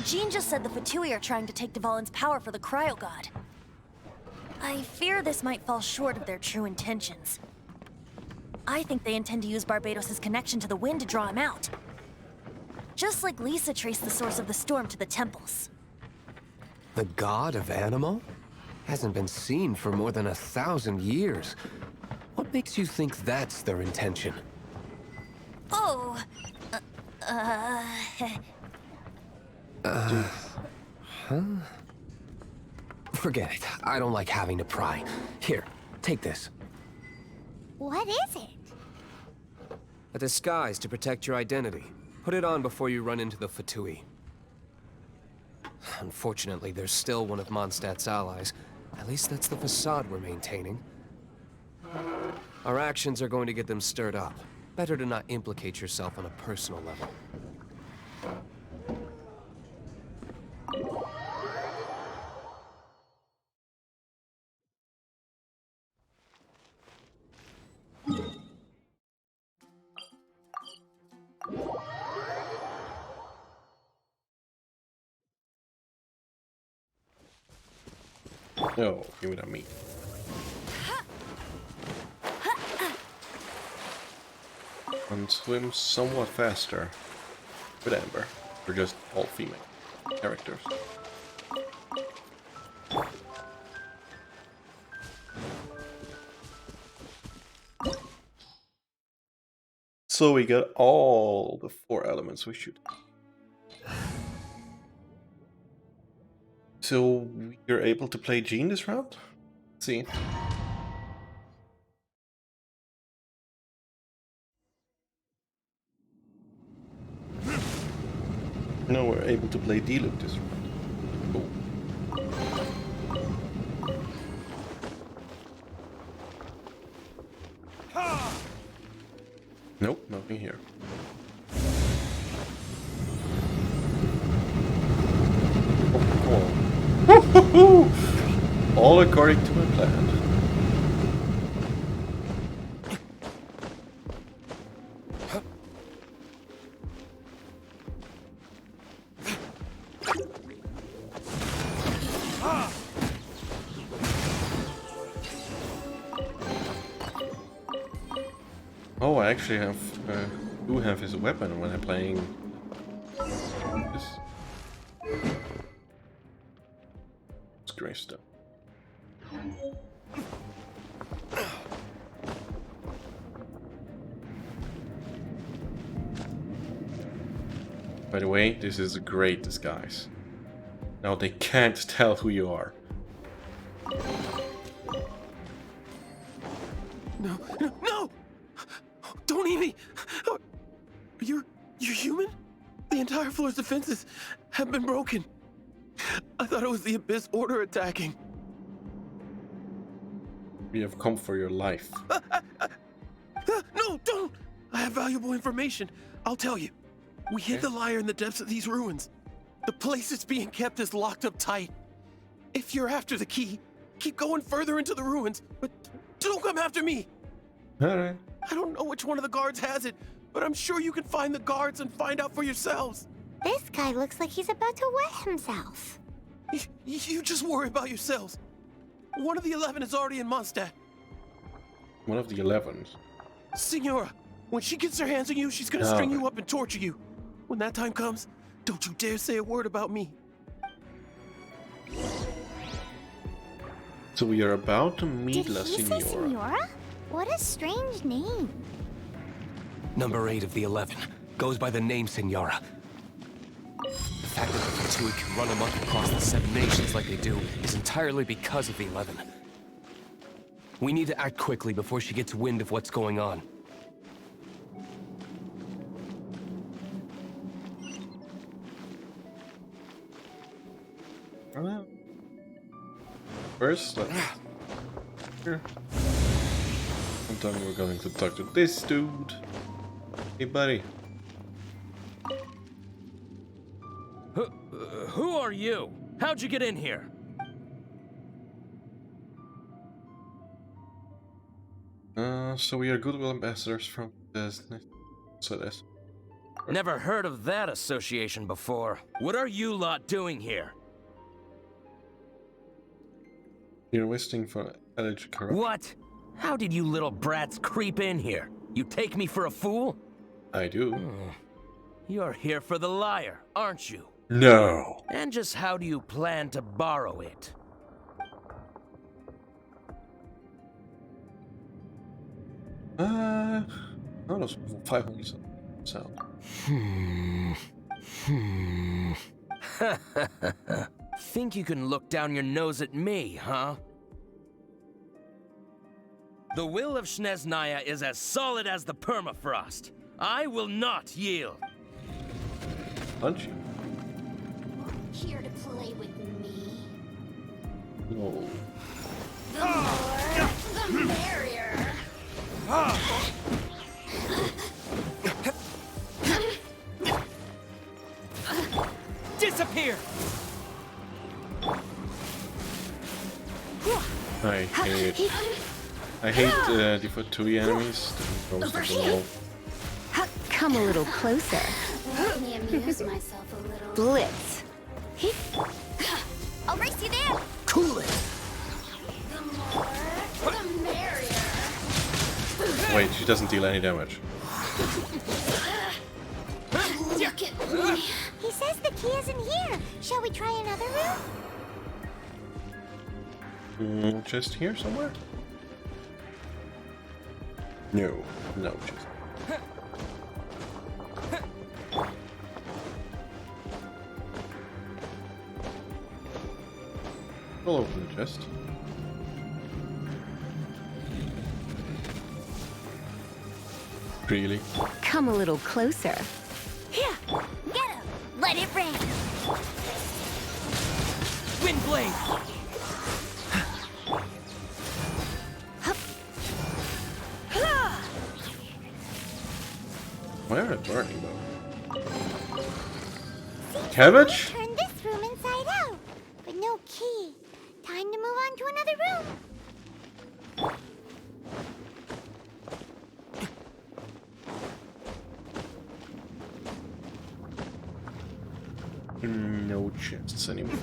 [SPEAKER 7] Jean just said the Fatui are trying to take Duvalin's power for the Cryo God. I fear this might fall short of their true intentions. I think they intend to use Barbados' connection to the wind to draw him out. Just like Lisa traced the source of the storm to the temples.
[SPEAKER 10] The god of Animo? Hasn't been seen for more than 1,000 years. What makes you think that's their intention?
[SPEAKER 7] Oh...
[SPEAKER 10] Forget it. I don't like having to pry. Here, take this.
[SPEAKER 2] What is it?
[SPEAKER 10] A disguise to protect your identity. Put it on before you run into the Fatui. Unfortunately, there's still one of Mondstadt's allies. At least that's the facade we're maintaining. Our actions are going to get them stirred up. Better to not implicate yourself on a personal level.
[SPEAKER 1] No, give me that meat. And swim somewhat faster with Amber. We're just all female characters. So we got all the 4 elements we should. So you're able to play Jean this round? Let's see. No, we're able to play Diluc this round. Cool. Nope, nothing here. Oh. All according to my plan. Oh, I actually do have his weapon when I'm playing this. It's great stuff. By the way, this is a great disguise. Now they can't tell who you are.
[SPEAKER 11] No, no, no! Don't eat me! You're human? The entire floor's defenses have been broken. I thought it was the Abyss Order attacking.
[SPEAKER 1] We have come for your life.
[SPEAKER 11] No, don't! I have valuable information. I'll tell you. We hid the liar in the depths of these ruins. The place it's being kept is locked up tight. If you're after the key, keep going further into the ruins, but don't come after me.
[SPEAKER 1] Alright.
[SPEAKER 11] I don't know which one of the guards has it, but I'm sure you can find the guards and find out for yourselves.
[SPEAKER 2] This guy looks like he's about to wet himself.
[SPEAKER 11] You just worry about yourselves. One of the 11 is already in Mondstadt.
[SPEAKER 1] One of the 11s.
[SPEAKER 11] Signora, when she gets her hands on you, she's gonna string you up and torture you. When that time comes, don't you dare say a word about me.
[SPEAKER 1] So we are about to meet
[SPEAKER 2] Did
[SPEAKER 1] La
[SPEAKER 2] he say
[SPEAKER 1] Signora.
[SPEAKER 2] Signora? What a strange name.
[SPEAKER 10] Number 8 of the 11 goes by the name Signora. The fact that the Fatui can run amok across the 7 nations like they do is entirely because of the 11. We need to act quickly before she gets wind of what's going on.
[SPEAKER 1] First, let's... Here. And then we're going to talk to this dude. Hey, buddy.
[SPEAKER 12] Who are you? How'd you get in here?
[SPEAKER 1] So we are goodwill ambassadors from business. So this.
[SPEAKER 12] Never heard of that association before. What are you lot doing here?
[SPEAKER 1] You're wasting for alleged corruption.
[SPEAKER 12] What? How did you little brats creep in here? You take me for a fool?
[SPEAKER 1] I do.
[SPEAKER 12] You're here for the lyre, aren't you?
[SPEAKER 1] No.
[SPEAKER 12] And just how do you plan to borrow it?
[SPEAKER 1] That was 500 sound.
[SPEAKER 12] Think you can look down your nose at me, huh? The will of Snezhnaya is as solid as the permafrost. I will not yield.
[SPEAKER 1] Punch you.
[SPEAKER 2] Here to play with me.
[SPEAKER 1] No.
[SPEAKER 2] The more, the merrier.
[SPEAKER 12] Disappear!
[SPEAKER 1] I hate the Fatui enemies.
[SPEAKER 2] Over here.
[SPEAKER 5] Come a little closer.
[SPEAKER 2] Let me amuse myself a little.
[SPEAKER 5] Blitz.
[SPEAKER 2] I'll race you there.
[SPEAKER 12] Cool it!
[SPEAKER 2] The more, the merrier.
[SPEAKER 1] Wait, she doesn't deal any damage.
[SPEAKER 2] Look at me. He says the key isn't here. Shall we try another room?
[SPEAKER 1] Just here somewhere? No, just. We'll open the chest. Really?
[SPEAKER 5] Come a little closer.
[SPEAKER 2] Here, get him. Let it rain.
[SPEAKER 12] Windblade!
[SPEAKER 1] Why are it burning though? Cabbage?
[SPEAKER 2] Turn this room inside out, but no key. Time to move on to another room.
[SPEAKER 1] No chests anymore.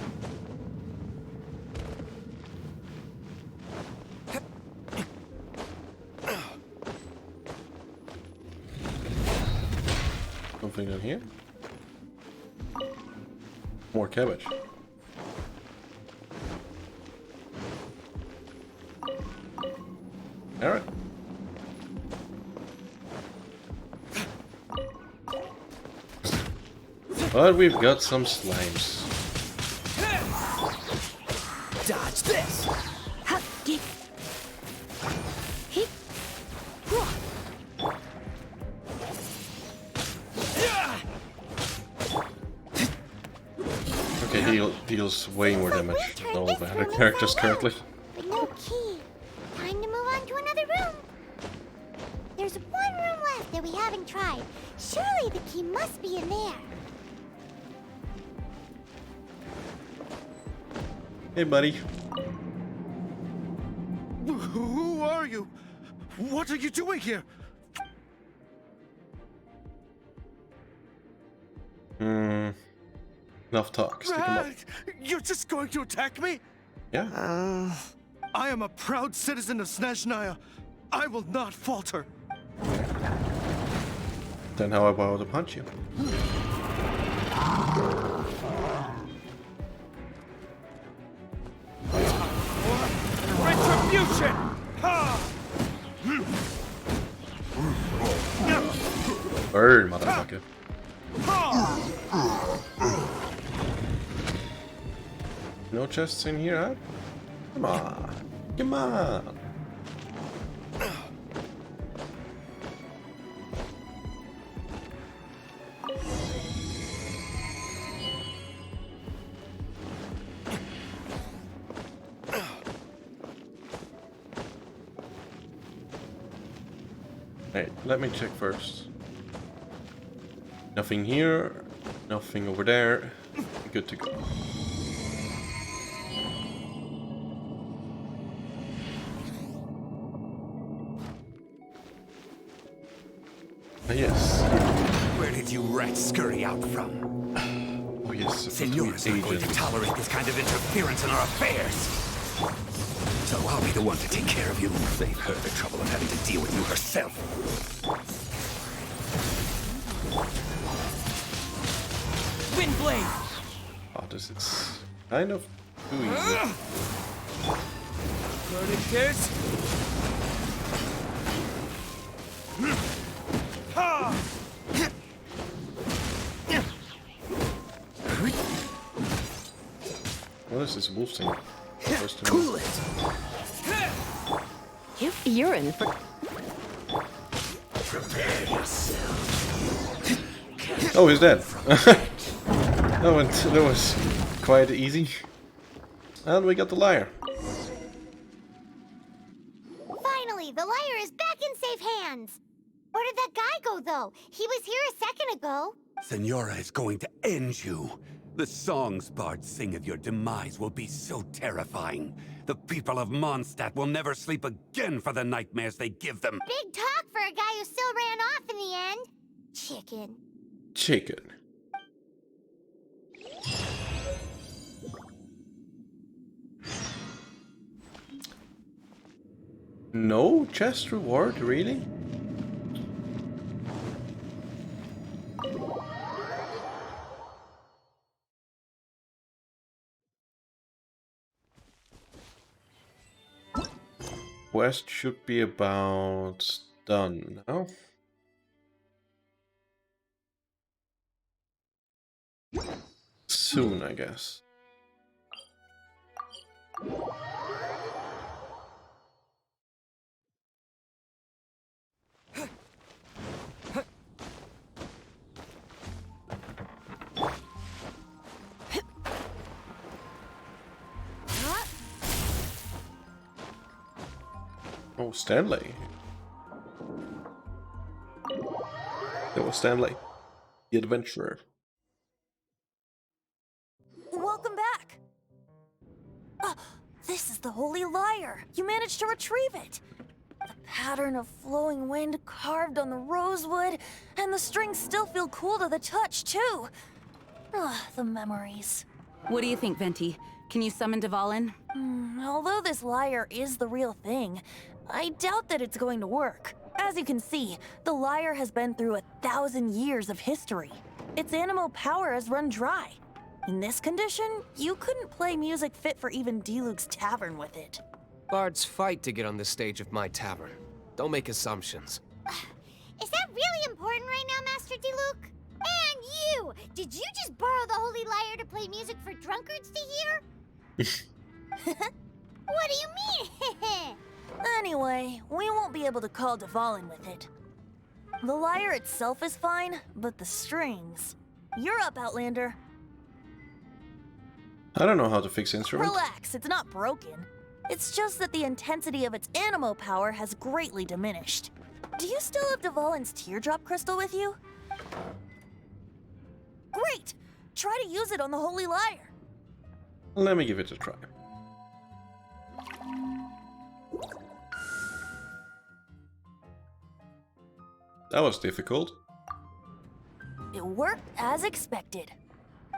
[SPEAKER 1] Something down here? More cabbage. Alright. But we've got some slimes.
[SPEAKER 12] Dodge this!
[SPEAKER 1] Okay, deals way more damage than all the other characters currently.
[SPEAKER 2] But no key. Time to move on to another room. There's one room left that we haven't tried. Surely the key must be in there.
[SPEAKER 1] Hey, buddy.
[SPEAKER 11] Who are you? What are you doing here?
[SPEAKER 1] Enough talk. Stick 'em up.
[SPEAKER 11] You're just going to attack me?
[SPEAKER 1] Yeah.
[SPEAKER 11] I am a proud citizen of Snezhnaya. I will not falter.
[SPEAKER 1] Then how about I punch you?
[SPEAKER 11] Retribution!
[SPEAKER 1] Burn, motherfucker. No chests in here, huh? Come on. Come on. Hey, let me check first. Nothing here, nothing over there. Good to go. Yes.
[SPEAKER 13] Where did you rats scurry out from?
[SPEAKER 1] Oh yes.
[SPEAKER 13] Señora's not going to tolerate this kind of interference in our affairs. So I'll be the one to take care of you. Save her the trouble of having to deal with you herself.
[SPEAKER 12] Windblade!
[SPEAKER 1] Oh, this is kind of too easy.
[SPEAKER 12] Burning Tears!
[SPEAKER 1] What is this wolf thing?
[SPEAKER 12] Cool it!
[SPEAKER 5] You're in for...
[SPEAKER 13] Prepare yourself.
[SPEAKER 1] Oh, he's dead. That was quite easy. And we got the lyre.
[SPEAKER 2] Finally, the lyre is back in safe hands. Where did that guy go, though? He was here a second ago.
[SPEAKER 13] Senora is going to end you. The songs bards sing of your demise will be so terrifying. The people of Mondstadt will never sleep again for the nightmares they give them.
[SPEAKER 2] Big talk for a guy who still ran off in the end. Chicken.
[SPEAKER 1] Chicken. No chest reward, really? Quest should be about done now. Soon, I guess. Oh, Stanley. That was Stanley, the adventurer.
[SPEAKER 7] Welcome back. This is the Holy Lyre. You managed to retrieve it. The pattern of flowing wind carved on the rosewood, and the strings still feel cool to the touch, too. The memories.
[SPEAKER 3] What do you think, Venti? Can you summon Dvalin?
[SPEAKER 7] Although this lyre is the real thing, I doubt that it's going to work. As you can see, the lyre has been through 1,000 years of history. Its animal power has run dry. In this condition, you couldn't play music fit for even Diluc's tavern with it.
[SPEAKER 10] Bards fight to get on the stage of my tavern. Don't make assumptions.
[SPEAKER 2] Is that really important right now, Master Diluc? And you! Did you just borrow the Holy Lyre to play music for drunkards to hear? What do you mean?
[SPEAKER 7] Anyway, we won't be able to call Dvalin with it. The lyre itself is fine, but the strings... You're up, Outlander.
[SPEAKER 1] I don't know how to fix instruments.
[SPEAKER 7] Relax, it's not broken. It's just that the intensity of its animo power has greatly diminished. Do you still have Dvalin's teardrop crystal with you? Great! Try to use it on the Holy Lyre.
[SPEAKER 1] Let me give it a try. That was difficult.
[SPEAKER 7] It worked as expected.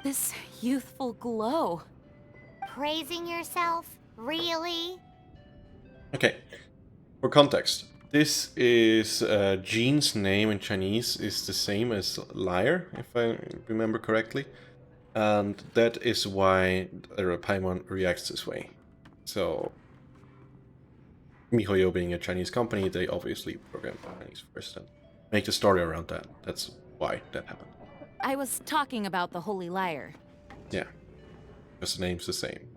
[SPEAKER 4] This youthful glow.
[SPEAKER 2] Praising yourself? Really?
[SPEAKER 1] Okay, for context, this is Jean's name in Chinese is the same as lyre, if I remember correctly, and that is why Paimon reacts this way. So, MiHoYo being a Chinese company, they obviously program Chinese first and make the story around that. That's why that happened.
[SPEAKER 4] I was talking about the Holy Lyre.
[SPEAKER 1] Yeah, because the name's the same.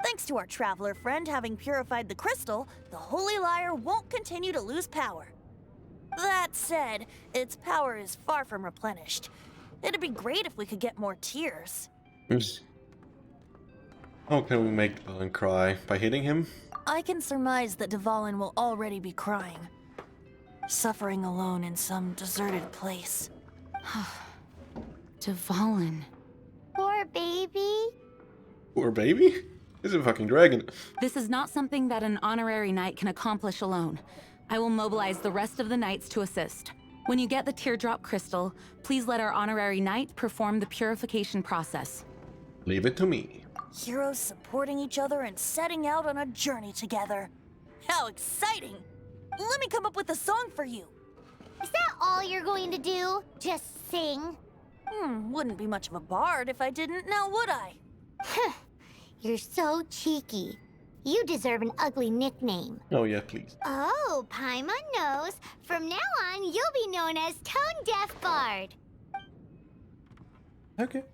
[SPEAKER 7] Thanks to our traveler friend having purified the crystal, the Holy Lyre won't continue to lose power. That said, its power is far from replenished. It'd be great if we could get more tears.
[SPEAKER 1] How can we make Dvalin cry? By hitting him?
[SPEAKER 7] I can surmise that Dvalin will already be crying. Suffering alone in some deserted place.
[SPEAKER 4] Dvalin.
[SPEAKER 2] Poor baby.
[SPEAKER 1] Poor baby? He's a fucking dragon.
[SPEAKER 4] This is not something that an honorary knight can accomplish alone. I will mobilize the rest of the knights to assist. When you get the teardrop crystal, please let our honorary knight perform the purification process.
[SPEAKER 1] Leave it to me.
[SPEAKER 7] Heroes supporting each other and setting out on a journey together. How exciting! Let me come up with a song for you.
[SPEAKER 2] Is that all you're going to do? Just sing?
[SPEAKER 7] Wouldn't be much of a bard if I didn't, now would I?
[SPEAKER 2] You're so cheeky. You deserve an ugly nickname.
[SPEAKER 1] Oh yeah, please.
[SPEAKER 2] Oh, Paimon knows. From now on, you'll be known as Tone Deaf Bard.
[SPEAKER 1] Okay.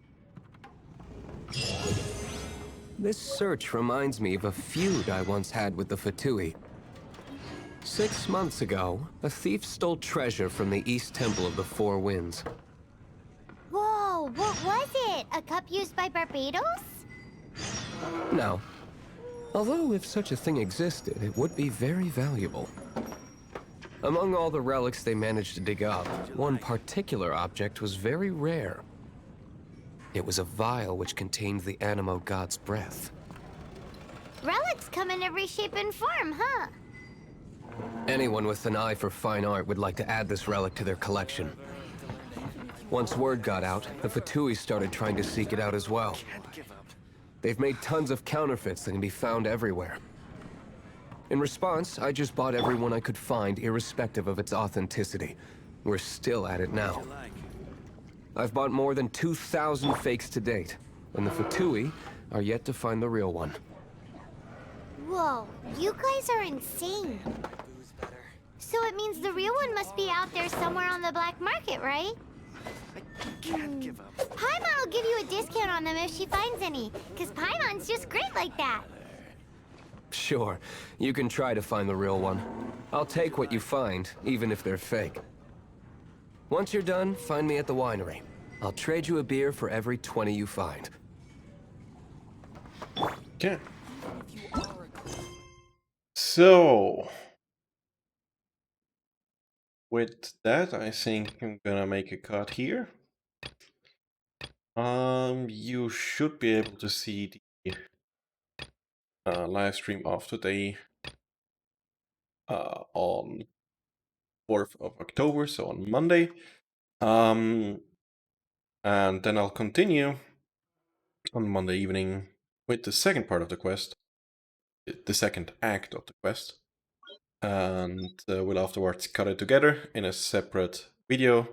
[SPEAKER 10] This search reminds me of a feud I once had with the Fatui. 6 months ago, a thief stole treasure from the East Temple of the Four Winds.
[SPEAKER 2] Whoa, what was it? A cup used by Barbados?
[SPEAKER 10] No. Although if such a thing existed, it would be very valuable. Among all the relics they managed to dig up, one particular object was very rare. It was a vial which contained the Animo god's breath.
[SPEAKER 2] Relics come in every shape and form, huh?
[SPEAKER 10] Anyone with an eye for fine art would like to add this relic to their collection. Once word got out, the Fatui started trying to seek it out as well. They've made tons of counterfeits that can be found everywhere. In response, I just bought every one I could find, irrespective of its authenticity. We're still at it now. I've bought more than 2,000 fakes to date, and the Fatui are yet to find the real one.
[SPEAKER 2] Whoa, you guys are insane. So it means the real one must be out there somewhere on the black market, right? Paimon will give you a discount on them if she finds any, because Paimon's just great like that.
[SPEAKER 10] Sure, you can try to find the real one. I'll take what you find, even if they're fake. Once you're done, find me at the winery. I'll trade you a beer for every 20 you find.
[SPEAKER 1] Okay. So, with that, I think I'm gonna make a cut here. You should be able to see the live stream of today on 4th of October, so on Monday. And then I'll continue on Monday evening with the second part of the quest, the second act of the quest. And we'll afterwards cut it together in a separate video,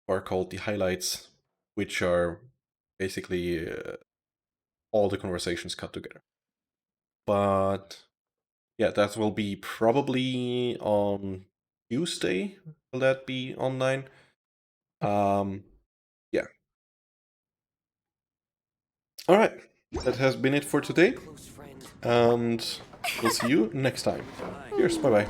[SPEAKER 1] or called the highlights, which are basically all the conversations cut together. But yeah, that will be probably on Tuesday. Will that be online? yeah. Alright, that has been it for today. And we'll see you next time. Cheers, bye-bye.